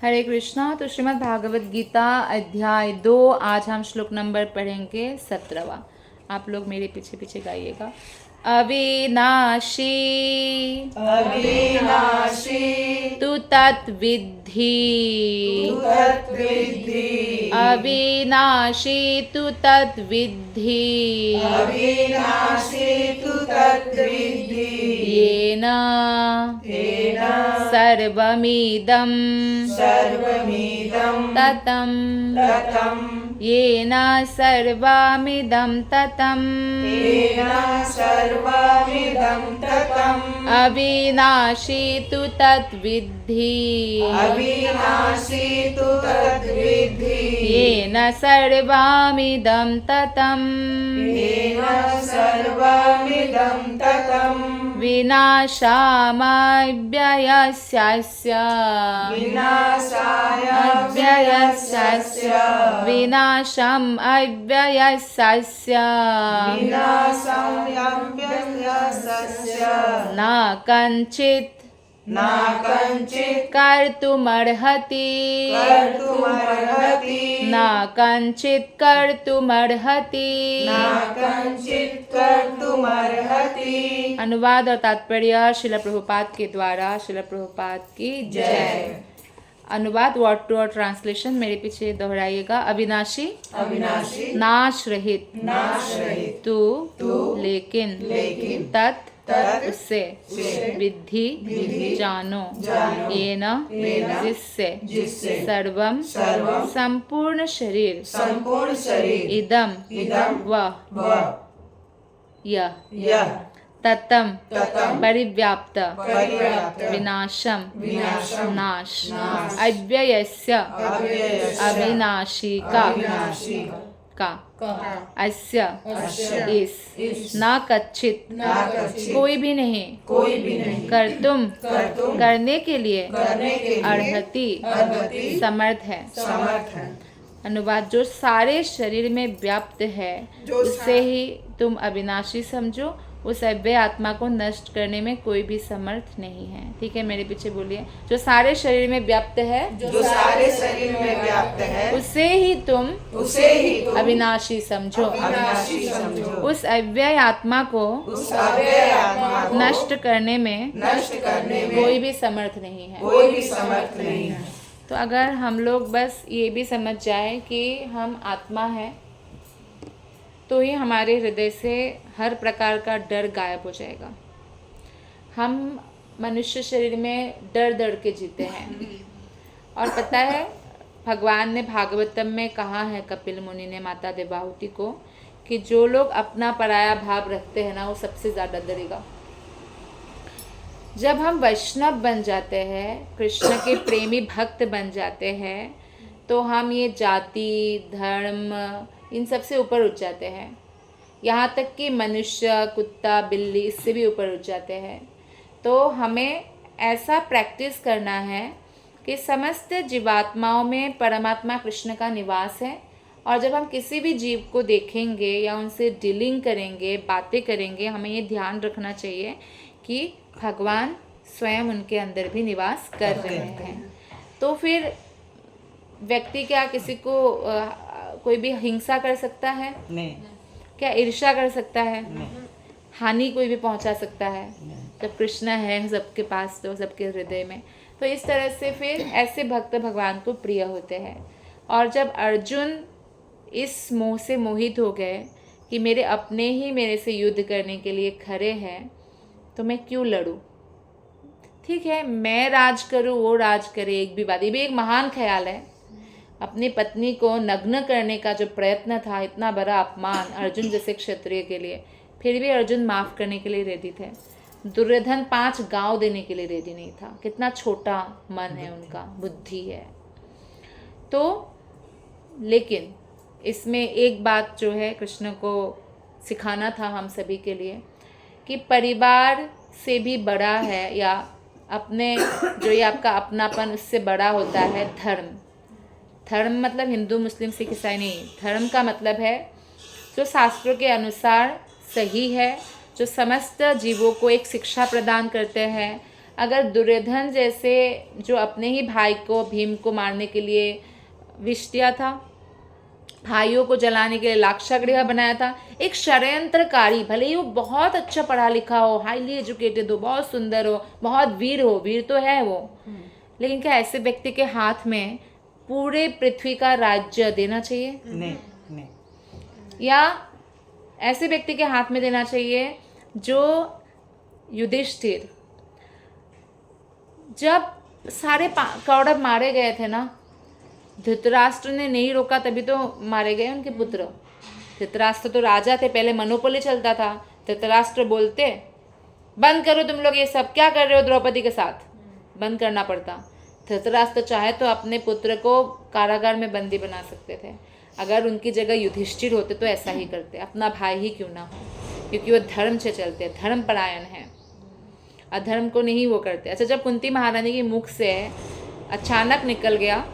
हरे कृष्णा। तो श्रीमद् भागवत गीता अध्याय 2, आज हम श्लोक नंबर पढ़ेंगे 17वां। आप लोग मेरे पीछे पीछे गाइएगा। अविनाशी अविनाशी तु तत्विद्धि, अविनाशी तु तत्विद्धि, अविनाशी तु तद्विद्धि येन सर्वमिदं सर्वमिदं ततं, ततं येन सर्वमिदं ततं, येन सर्वमिदं ततम् अविनाशी तु तत्विद्धि, अविनाशी तु तद्विद्धि येन सर्वमिदं ततं, येन सर्वमिदं ततम् विनाशामव्ययस्यस्य, विनाशाय अव्ययस्यस्य, विनाशम् अव्ययस्यस्य, विनाशायव्ययस्य न कञ्चित् न कञ्चित् कर्तुमर्हति, कर्तुमर्हति न कञ्चित् कर्तुमर्हति। न कञ्चित् कर्तुमर्हति। अनुवाद और तात्पर्य शिला प्रभुपाद के द्वारा। शिला प्रभुपाद की जय। अनुवाद वर्ड टू वर्ड ट्रांसलेशन मेरे पीछे दोहराइएगा। अविनाशी अविनाशी नाश रहित, नाश रहित तू लेकिन तत् तत् उससे विद्धि जानो येन जिससे सर्वम संपूर्ण शरीर संपूर्ण शरीर इदम वह यह ततम परिव्याप्त परिव्याप्त विनाशम विनाशम नाश नाश अव्ययस्य अव्ययस्य अविनाशी अविनाशी का अस्य अस्य इस न कच्चित कच्चित् कोई भी नहीं कर्तुम करने के लिए अर्हति समर्थ है। समर्थ है। अनुवाद जो सारे शरीर में व्याप्त है उससे ही तुम अविनाशी समझो, उस अव्यय आत्मा को नष्ट करने में कोई भी समर्थ नहीं है। ठीक है, मेरे पीछे बोलिए। जो सारे शरीर में व्याप्त है, जो सारे शरीर में व्याप्त है उससे ही तुम अविनाशी समझो। अविनाशी समझो। उस अव्यय आत्मा को उस अव्यय आत्मा को नष्ट करने में कोई भी समर्थ नहीं है। कोई भी समर्थ नहीं है। तो अगर हम लोग बस ये भी समझ जाए कि हम आत्मा है, तो ही हमारे हृदय से हर प्रकार का डर गायब हो जाएगा। हम मनुष्य शरीर में डर के जीते हैं। और पता है, भगवान ने भागवतम में कहा है, कपिल मुनि ने माता देवाहुति को, कि जो लोग अपना पराया भाव रखते हैं ना, वो सबसे ज़्यादा डरेगा। जब हम वैष्णव बन जाते हैं, कृष्ण के प्रेमी भक्त बन जाते हैं, तो हम ये जाति धर्म इन सब से ऊपर उठ जाते हैं। यहाँ तक कि मनुष्य, कुत्ता, बिल्ली इससे भी ऊपर उठ जाते हैं। तो हमें ऐसा प्रैक्टिस करना है कि समस्त जीवात्माओं में परमात्मा कृष्ण का निवास है। और जब हम किसी भी जीव को देखेंगे या उनसे डीलिंग करेंगे, बातें करेंगे, हमें ये ध्यान रखना चाहिए कि भगवान स्वयं उनके अंदर भी निवास कर रहे हैं। तो फिर व्यक्ति क्या किसी को कोई भी हिंसा कर सकता है? नहीं। क्या ईर्ष्या कर सकता है? हानि कोई भी पहुंचा सकता है? जब कृष्ण है सबके पास, तो सबके हृदय में, तो इस तरह से फिर ऐसे भक्त भगवान को प्रिय होते हैं। और जब अर्जुन इस मोह से मोहित हो गए कि मेरे अपने ही मेरे से युद्ध करने के लिए खड़े हैं, तो मैं क्यों लड़ूं? ठीक है, मैं राज करूं, वो राज करे, एक भी बात। ये भी एक महान ख्याल है। अपनी पत्नी को नग्न करने का जो प्रयत्न था, इतना बड़ा अपमान अर्जुन जैसे क्षत्रिय के लिए, फिर भी अर्जुन माफ़ करने के लिए रेडी थे। दुर्योधन 5 गांव देने के लिए रेडी नहीं था। कितना छोटा मन है उनका, बुद्धि है। तो लेकिन इसमें एक बात जो है कृष्ण को सिखाना था हम सभी के लिए, कि परिवार से भी बड़ा है, या अपने जो ये आपका अपनापन, उससे बड़ा होता है धर्म। धर्म मतलब हिंदू मुस्लिम सिख ईसाई नहीं। धर्म का मतलब है जो शास्त्रों के अनुसार सही है, जो समस्त जीवों को एक शिक्षा प्रदान करते हैं, अगर दुर्योधन जैसे जो अपने ही भाई को भीम को मारने के लिए विष दिया था, भाइयों को जलाने के लिए लाक्षागृह बनाया था, एक षड्यंत्रकारी, भले ही वो बहुत अच्छा पढ़ा लिखा हो, हाईली एजुकेटेड हो, बहुत सुंदर हो, बहुत वीर हो, वीर तो है वो, लेकिन क्या ऐसे व्यक्ति के हाथ में पूरे पृथ्वी का राज्य देना चाहिए? नहीं नहीं। या ऐसे व्यक्ति के हाथ में देना चाहिए जो युधिष्ठिर, जब सारे कौरव मारे गए थे ना, धृतराष्ट्र ने नहीं रोका तभी तो मारे गए उनके पुत्र। धृतराष्ट्र तो राजा थे, पहले मोनोपोली चलता था। धृतराष्ट्र बोलते बंद करो तुम लोग ये सब, क्या कर रहे हो द्रौपदी के साथ, बंद करना पड़ता। धृतराष्ट्र चाहे तो अपने पुत्र को कारागार में बंदी बना सकते थे। अगर उनकी जगह युधिष्ठिर होते तो ऐसा ही करते, अपना भाई ही क्यों ना हो, क्योंकि वो धर्म से चलते, धर्म परायण है, अधर्म को नहीं वो करते। अच्छा, जब कुंती महारानी के मुख से अचानक निकल गया,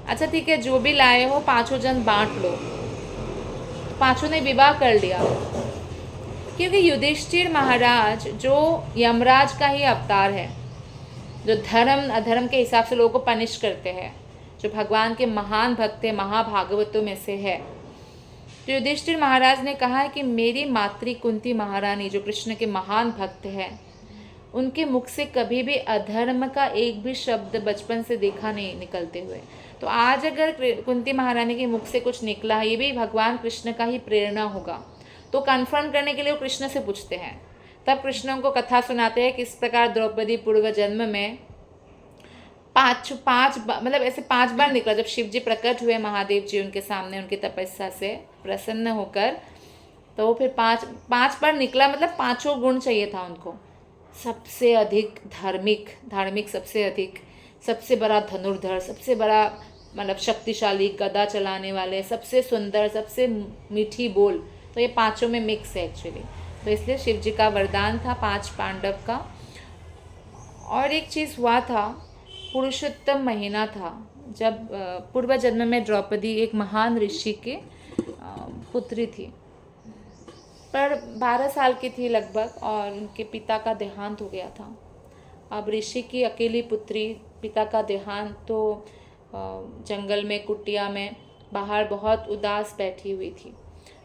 अच्छा ठीक है जो भी लाए हो 5 जन बांट लो, तो 5 ने विवाह कर लिया, क्योंकि युधिष्ठिर महाराज जो यमराज का ही अवतार है, जो धर्म अधर्म के हिसाब से लोगों को पनिश करते हैं, जो भगवान के महान भक्त है, महाभागवतों में से है। तो युधिष्ठिर महाराज ने कहा है कि मेरी मातृ कुंती महारानी जो कृष्ण के महान भक्त है, उनके मुख से कभी भी अधर्म का एक भी शब्द बचपन से देखा नहीं निकलते हुए। तो आज अगर कुंती महारानी के मुख से कुछ निकला है, ये भी भगवान कृष्ण का ही प्रेरणा होगा। तो कन्फर्म करने के लिए वो कृष्ण से पूछते हैं, तब कृष्ण उनको कथा सुनाते हैं किस प्रकार द्रौपदी पूर्व जन्म में मतलब ऐसे 5 बार निकला। जब शिव जी प्रकट हुए, महादेव जी उनके सामने उनकी तपस्या से प्रसन्न होकर, तो वो फिर 5 बार निकला, मतलब 5 गुण चाहिए था उनको। सबसे अधिक धार्मिक सबसे अधिक, सबसे बड़ा धनुर्धर, सबसे बड़ा मतलब शक्तिशाली, गदा चलाने वाले, सबसे सुंदर, सबसे मीठी बोल, तो ये 5 में मिक्स है एक्चुअली। तो इसलिए शिव जी का वरदान था 5 पांडव का। और एक चीज़ हुआ था, पुरुषोत्तम महीना था, जब पूर्व जन्म में द्रौपदी एक महान ऋषि के पुत्री थी, पर 12 साल की थी लगभग, और उनके पिता का देहांत हो गया था। अब ऋषि की अकेली पुत्री, पिता का देहांत, तो जंगल में कुटिया में बाहर बहुत उदास बैठी हुई थी।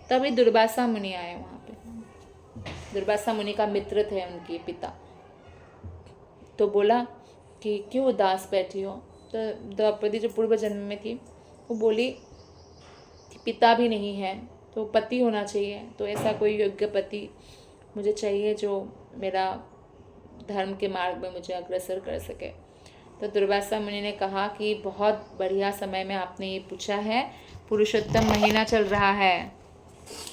तभी दुर्वासा मुनि आए वहाँ पे। दुर्वासा मुनि का मित्र थे उनके पिता। तो बोला कि क्यों उदास बैठी हो? तो द्रौपदी जो पूर्व जन्म में थी वो बोली कि पिता भी नहीं है तो पति होना चाहिए, तो ऐसा कोई योग्य पति मुझे चाहिए जो मेरा धर्म के मार्ग में मुझे अग्रसर कर सके। तो दुर्वासा मुनि ने कहा कि बहुत बढ़िया समय में आपने ये पूछा है, पुरुषोत्तम महीना चल रहा है।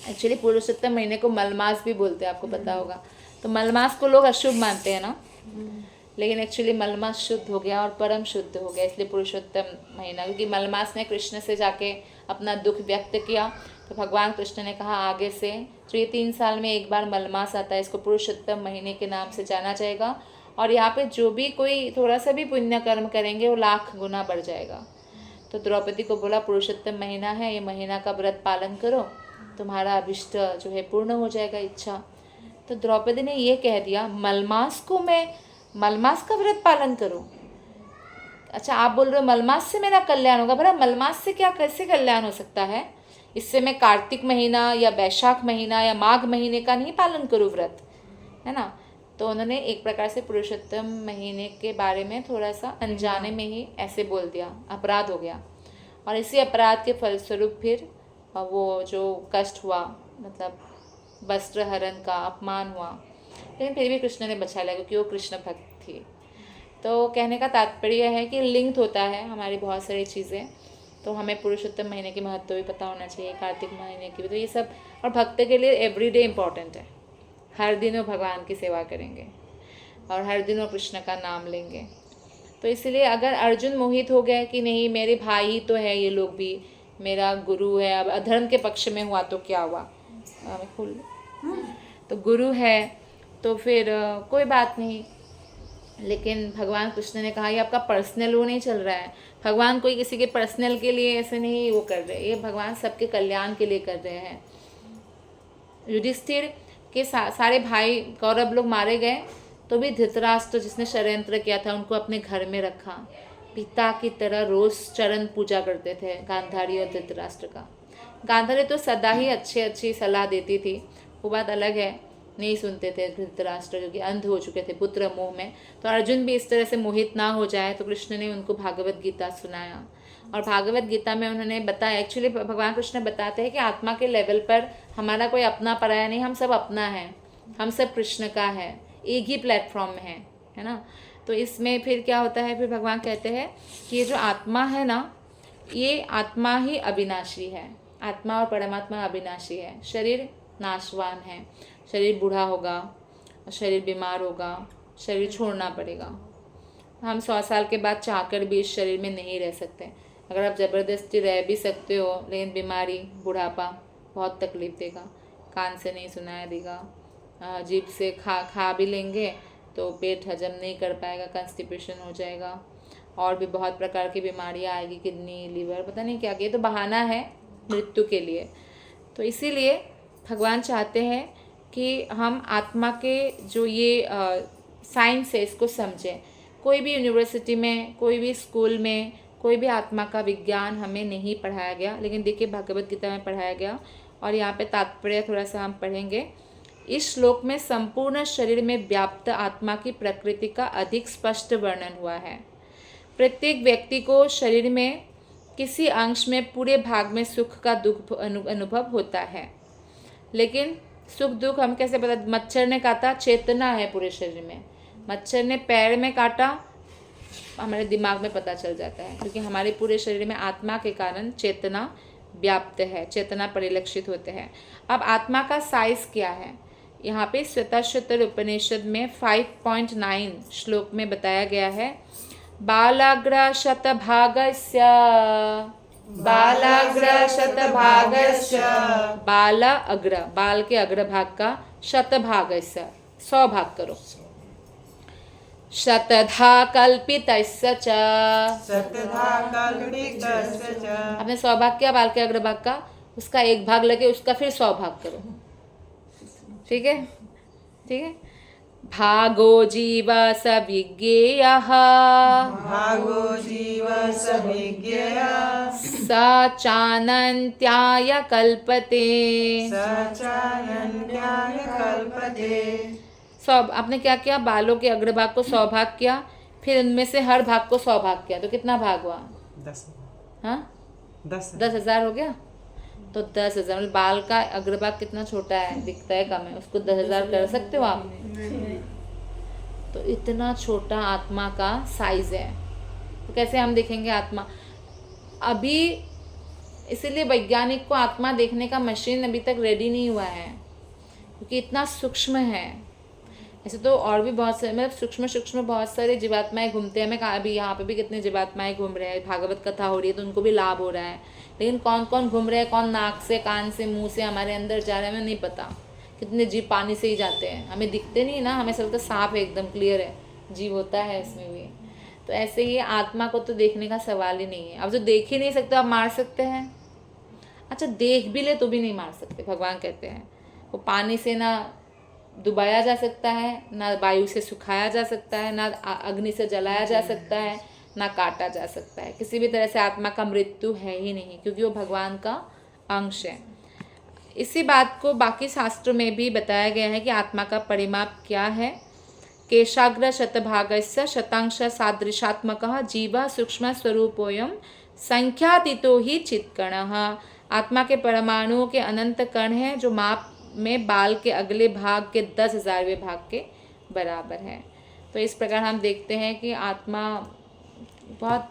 एक्चुअली पुरुषोत्तम महीने को मलमास भी बोलते हैं, आपको पता होगा। तो मलमास को लोग अशुभ मानते हैं ना, लेकिन एक्चुअली मलमास शुद्ध हो गया और परम शुद्ध हो गया, इसलिए पुरुषोत्तम महीना। क्योंकि मलमास ने कृष्ण से जाके अपना दुख व्यक्त किया, तो भगवान कृष्ण ने कहा आगे से जो ये 3 साल में एक बार मलमास आता है, इसको पुरुषोत्तम महीने के नाम से जाना जाएगा। और यहाँ पे जो भी कोई थोड़ा सा भी पुण्य कर्म करेंगे वो लाख गुना बढ़ जाएगा। तो द्रौपदी को बोला पुरुषोत्तम महीना है, ये महीना का व्रत पालन करो, तुम्हारा अभिष्ट जो है पूर्ण हो जाएगा, इच्छा। तो द्रौपदी ने ये कह दिया, मलमास को मैं मलमास का व्रत पालन करूं? अच्छा, आप बोल रहे हो मलमास से मेरा कल्याण होगा। भला मलमास से क्या, कैसे कल्याण हो सकता है? इससे मैं कार्तिक महीना या वैशाख महीना या माघ महीने का नहीं पालन करूं व्रत, है ना। तो उन्होंने एक प्रकार से पुरुषोत्तम महीने के बारे में थोड़ा सा अनजाने में ही ऐसे बोल दिया, अपराध हो गया। और इसी अपराध के फलस्वरूप फिर वो जो कष्ट हुआ, मतलब वस्त्र हरण का अपमान हुआ, लेकिन फिर भी कृष्ण ने बचा लिया क्योंकि वो कृष्ण भक्त थी। तो कहने का तात्पर्य है कि लिंक्ड होता है हमारी बहुत सारी चीज़ें। तो हमें पुरुषोत्तम महीने की महत्व भी पता होना चाहिए, कार्तिक महीने की भी। तो ये सब, और भक्त के लिए एवरीडे इम्पॉर्टेंट है। हर दिन वो भगवान की सेवा करेंगे और हर दिन वो कृष्ण का नाम लेंगे। तो इसलिए अगर अर्जुन मोहित हो गए कि नहीं मेरे भाई ही तो है, ये लोग भी मेरा गुरु है, अब अधर्म के पक्ष में हुआ तो क्या हुआ, तो गुरु है तो फिर कोई बात नहीं। लेकिन भगवान कृष्ण ने कहा ये आपका पर्सनल वो नहीं चल रहा है। भगवान कोई किसी के पर्सनल के लिए ऐसे नहीं वो कर रहे, ये भगवान सबके कल्याण के लिए कर रहे हैं। युधिष्ठिर के सारे भाई कौरव लोग मारे गए, तो भी धृतराष्ट्र जिसने षड्यंत्र किया था उनको अपने घर में रखा, पिता की तरह रोज चरण पूजा करते थे गांधारी और धृतराष्ट्र का। गांधारी तो सदा ही अच्छी सलाह देती थी, वो बात अलग है, नहीं सुनते थे धृतराष्ट्र क्योंकि अंध हो चुके थे पुत्र मोह में। तो अर्जुन भी इस तरह से मोहित ना हो जाए तो कृष्ण ने उनको भागवत गीता सुनाया, और भागवत गीता में उन्होंने बताया, एक्चुअली भगवान कृष्ण बताते हैं कि आत्मा के लेवल पर हमारा कोई अपना पराया नहीं, हम सब अपना है, हम सब कृष्ण का है, एक ही प्लेटफॉर्म में है ना। तो इसमें फिर क्या होता है, फिर भगवान कहते हैं कि ये जो आत्मा है ना, ये आत्मा ही अविनाशी है, आत्मा और परमात्मा अविनाशी है। शरीर नाशवान है, शरीर बूढ़ा होगा, शरीर बीमार होगा, शरीर छोड़ना पड़ेगा। हम 100 साल के बाद चाहकर भी इस शरीर में नहीं रह सकते। अगर आप ज़बरदस्ती रह भी सकते हो, लेकिन बीमारी, बुढ़ापा बहुत तकलीफ देगा, कान से नहीं सुनाई देगा, जीभ से खा भी लेंगे तो पेट हजम नहीं कर पाएगा, कॉन्स्टिपेशन हो जाएगा, और भी बहुत प्रकार की बीमारियाँ आएगी, किडनी, लीवर, पता नहीं क्या। ये तो बहाना है मृत्यु के लिए। तो इसीलिए भगवान चाहते हैं कि हम आत्मा के जो ये साइंस है इसको समझें। कोई भी यूनिवर्सिटी में, कोई भी स्कूल में, कोई भी आत्मा का विज्ञान हमें नहीं पढ़ाया गया, लेकिन देखिए भगवत गीता में पढ़ाया गया। और यहाँ पे तात्पर्य थोड़ा सा हम पढ़ेंगे। इस श्लोक में संपूर्ण शरीर में व्याप्त आत्मा की प्रकृति का अधिक स्पष्ट वर्णन हुआ है। प्रत्येक व्यक्ति को शरीर में किसी अंश में पूरे भाग में सुख का दुख अनुभव होता है, लेकिन सुख दुख हम कैसे पता? मच्छर ने काटा, चेतना है पूरे शरीर में। मच्छर ने पैर में काटा, हमारे दिमाग में पता चल जाता है, क्योंकि हमारे पूरे शरीर में आत्मा के कारण चेतना व्याप्त है, चेतना परिलक्षित होते हैं। अब आत्मा का साइज क्या है? यहाँ पे श्वेताश्वतर उपनिषद में 5.9 श्लोक में बताया गया है, बालाग्र शतभागस्य, बालाग्र शतभागस्य, बाला अग्र, बाल के अग्रभाग का, शतभागस्य 100 भाग करो, शतधा कल्पितस्य च, शतधा कल्पितस्य च, आपने 100 भाग किया बाल के अग्रभाग का, उसका 1 भाग लगे, उसका फिर 100 भाग करो। ठीक है, ठीक है। भागो जीव स विज्ञेयः, भागो जीव स विज्ञेयः, स चानन्त्याय कल्पते, स चानन्याय कल्पते। 100 आपने क्या किया? बालों के अग्रभाग को 100 भाग किया, फिर उनमें से हर भाग को 100 भाग किया, तो कितना भाग हुआ? 10। हाँ, 10,000 हो गया। तो 10,000 मतलब बाल का अग्रभाग कितना छोटा है, दिखता है कम है, उसको 10,000 कर सकते हो आप? तो इतना छोटा आत्मा का साइज है, तो कैसे हम देखेंगे आत्मा? अभी इसीलिए वैज्ञानिक को आत्मा देखने का मशीन अभी तक रेडी नहीं हुआ है, क्योंकि इतना सूक्ष्म है। ऐसे तो और भी बहुत सारे, मतलब सूक्ष्म बहुत सारे जीवात्माएं घूमते हैं। हमें कहा अभी यहाँ पे भी कितने जीवात्माएं घूम रहे हैं, भागवत कथा हो रही है तो उनको भी लाभ हो रहा है, लेकिन कौन कौन घूम रहे हैं, कौन नाक से, कान से, मुंह से हमारे अंदर जा रहा है, हमें नहीं पता। कितने जीव पानी से ही जाते हैं, हमें दिखते नहीं ना, हमें सब तो साफ है, एकदम क्लियर है, जीव होता है इसमें भी। तो ऐसे ही आत्मा को तो देखने का सवाल ही नहीं है। अब जो देख ही नहीं सकते आप मार सकते हैं? अच्छा, देख भी ले तो भी नहीं मार सकते। भगवान कहते हैं वो पानी से ना डुबाया जा सकता है, ना वायु से सुखाया जा सकता है, ना अग्नि से जलाया जा सकता है, ना काटा जा सकता है। किसी भी तरह से आत्मा का मृत्यु है ही नहीं, क्योंकि वो भगवान का अंश है। इसी बात को बाकी शास्त्रों में भी बताया गया है कि आत्मा का परिमाप क्या है। केशाग्र शतभागस्य शतांश सादृशात्मकः जीवः सूक्ष्म स्वरूपोऽयं संख्यातीतो ही चित्कणः। आत्मा के परमाणुओं के अनंत कण हैं, जो माप में बाल के अगले भाग के 10,000वें भाग के बराबर है। तो इस प्रकार हम देखते हैं कि आत्मा बहुत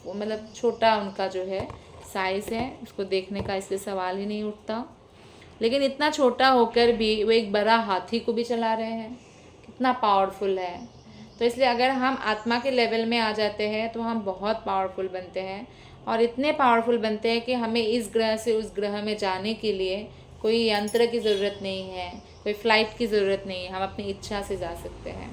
मतलब छोटा उनका जो है साइज़ है, उसको देखने का इसलिए सवाल ही नहीं उठता। लेकिन इतना छोटा होकर भी वो एक बड़ा हाथी को भी चला रहे हैं, कितना पावरफुल है। तो इसलिए अगर हम आत्मा के लेवल में आ जाते हैं तो हम बहुत पावरफुल बनते हैं, और इतने पावरफुल बनते हैं कि हमें इस ग्रह से उस ग्रह में जाने के लिए कोई यंत्र की ज़रूरत नहीं है, कोई फ्लाइट की ज़रूरत नहीं है, हम अपनी इच्छा से जा सकते हैं।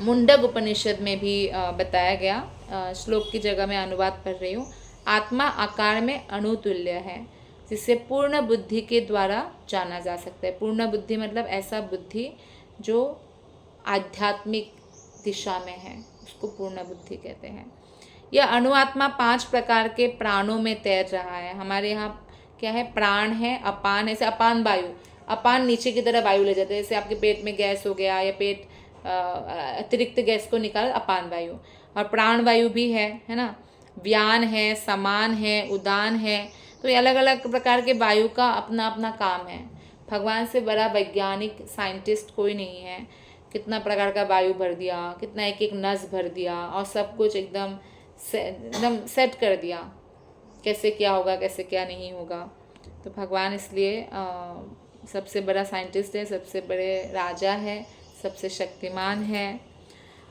मुंडक उपनिषद में भी बताया गया, श्लोक की जगह मैं अनुवाद पढ़ रही हूँ। आत्मा आकार में अणुतुल्य है, जिसे पूर्ण बुद्धि के द्वारा जाना जा सकता है। पूर्ण बुद्धि मतलब ऐसा बुद्धि जो आध्यात्मिक दिशा में है, उसको पूर्ण बुद्धि कहते हैं। यह अणुआत्मा 5 प्रकार के प्राणों में तैर रहा है। हमारे यहाँ क्या है, प्राण है, अपान है। जैसे अपान वायु, अपान नीचे की तरफ वायु ले जाते हैं, जैसे आपके पेट में गैस हो गया या पेट अतिरिक्त गैस को निकाल, अपान वायु। और प्राण वायु भी है ना। व्यान है, समान है, उदान है। तो ये अलग अलग प्रकार के वायु का अपना अपना काम है। भगवान से बड़ा वैज्ञानिक साइंटिस्ट कोई नहीं है। कितना प्रकार का वायु भर दिया, कितना एक एक नस भर दिया और सब कुछ एकदम सेट कर दिया, कैसे क्या होगा, कैसे क्या नहीं होगा। तो भगवान इसलिए सबसे बड़ा साइंटिस्ट है, सबसे बड़े राजा है, सबसे शक्तिमान है।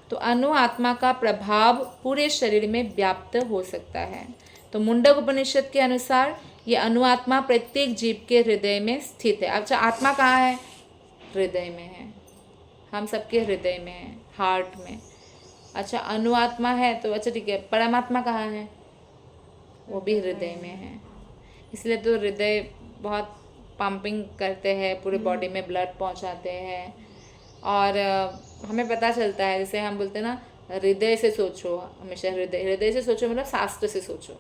तो अणु आत्मा का प्रभाव पूरे शरीर में व्याप्त हो सकता है। तो मुंडक उपनिषद के अनुसार ये अणु आत्मा प्रत्येक जीव के हृदय में स्थित है। अच्छा, आत्मा कहाँ है? हृदय में है। हम सबके हृदय में है, हार्ट में। अच्छा, अणु आत्मा है तो अच्छा ठीक है, परमात्मा कहाँ है? वो भी हृदय में है। इसलिए तो हृदय बहुत पंपिंग करते हैं, पूरे बॉडी में ब्लड पहुंचाते हैं। और हमें पता चलता है, जैसे हम बोलते हैं ना, हृदय से सोचो। हमेशा हृदय से सोचो मतलब शास्त्र से सोचो।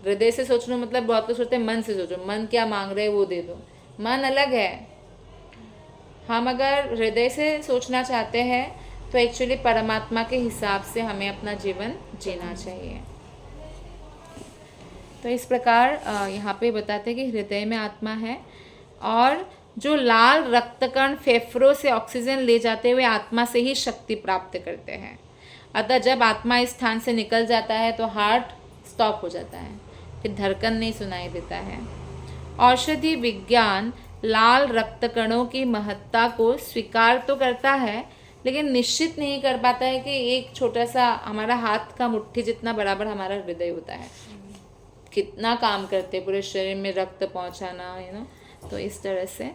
हृदय से सोचना मतलब बहुत लोग सोचते हैं मन से सोचो, मन क्या मांग रहे हैं वो दे दो। मन अलग है। हम अगर हृदय से सोचना चाहते हैं तो एक्चुअली परमात्मा के हिसाब से हमें अपना जीवन जीना चाहिए। तो इस प्रकार यहाँ पे बताते हैं कि हृदय में आत्मा है और जो लाल रक्तकण फेफड़ों से ऑक्सीजन ले जाते हुए आत्मा से ही शक्ति प्राप्त करते हैं। अतः जब आत्मा इस स्थान से निकल जाता है तो हार्ट स्टॉप हो जाता है, फिर धड़कन नहीं सुनाई देता है। औषधि विज्ञान लाल रक्तकणों की महत्ता को स्वीकार तो करता है, लेकिन निश्चित नहीं कर पाता है कि एक छोटा सा हमारा हाथ का मुट्ठी जितना बराबर हमारा हृदय होता है, कितना काम करते पूरे शरीर में रक्त पहुंचाना, तो इस तरह से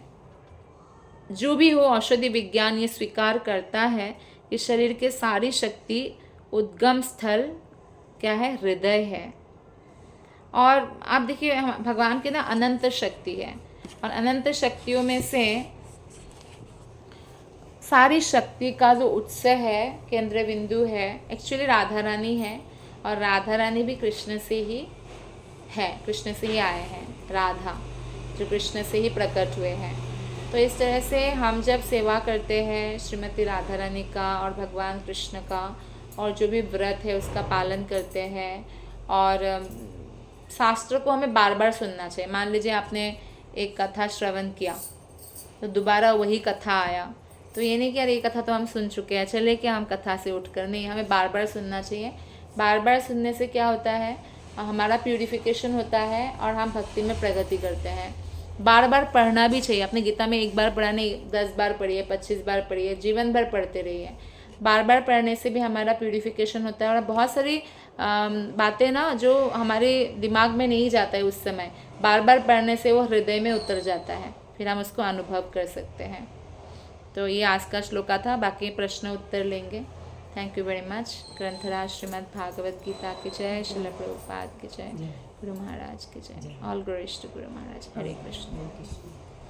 जो भी हो, औषधि विज्ञान ये स्वीकार करता है कि शरीर के सारी शक्ति उद्गम स्थल क्या है? हृदय है। और आप देखिए भगवान की ना अनंत शक्ति है, और अनंत शक्तियों में से सारी शक्ति का जो उत्स है, केंद्र बिंदु है, एक्चुअली राधा रानी है। और राधा रानी भी कृष्ण से ही है, कृष्ण से ही आए हैं। राधा जो कृष्ण से ही प्रकट हुए हैं। तो इस तरह से हम जब सेवा करते हैं श्रीमती राधा रानी का और भगवान कृष्ण का, और जो भी व्रत है उसका पालन करते हैं, और शास्त्र को हमें बार बार सुनना चाहिए। मान लीजिए आपने एक कथा श्रवण किया तो दोबारा वही कथा आया, तो ये नहीं कि यार ये कथा तो हम सुन चुके हैं, चले क्या हम कथा से उठकर, नहीं, हमें बार बार सुनना चाहिए। बार बार सुनने से क्या होता है, हमारा प्यूरिफिकेशन होता है और हम भक्ति में प्रगति करते हैं। बार बार पढ़ना भी चाहिए। अपने गीता में एक बार पढ़ा नहीं, 10 बार पढ़िए, 25 बार पढ़िए, जीवन भर पढ़ते रहिए। बार बार पढ़ने से भी हमारा प्यूरिफिकेशन होता है। और बहुत सारी बातें ना जो हमारे दिमाग में नहीं जाता है उस समय, बार बार पढ़ने से वो हृदय में उतर जाता है, फिर हम उसको अनुभव कर सकते हैं। तो ये आज का श्लोका था, बाकी प्रश्न उत्तर लेंगे। Thank you very much. ग्रंथराज श्रीमद् भागवत गीता की जय, श्रील प्रभुपाद की जय, गुरु महाराज की जय। All glories to Guru Maharaj. Hare Krishna.